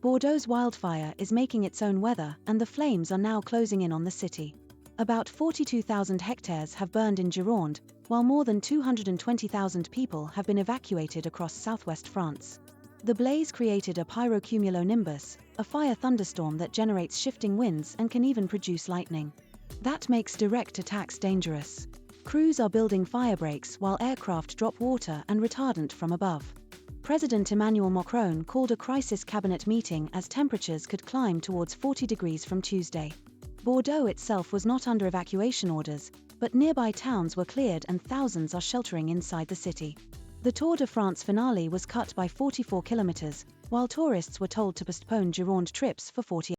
Bordeaux's wildfire is making its own weather, and the flames are now closing in on the city. About 42,000 hectares have burned in Gironde, while more than 220,000 people have been evacuated across southwest France. The blaze created a pyrocumulonimbus, a fire thunderstorm that generates shifting winds and can even produce lightning. That makes direct attacks dangerous. Crews are building firebreaks while aircraft drop water and retardant from above. President Emmanuel Macron called a crisis cabinet meeting as temperatures could climb towards 40 degrees from Tuesday. Bordeaux itself was not under evacuation orders, but nearby towns were cleared and thousands are sheltering inside the city. The Tour de France finale was cut by 44 kilometers, while tourists were told to postpone Gironde trips for 48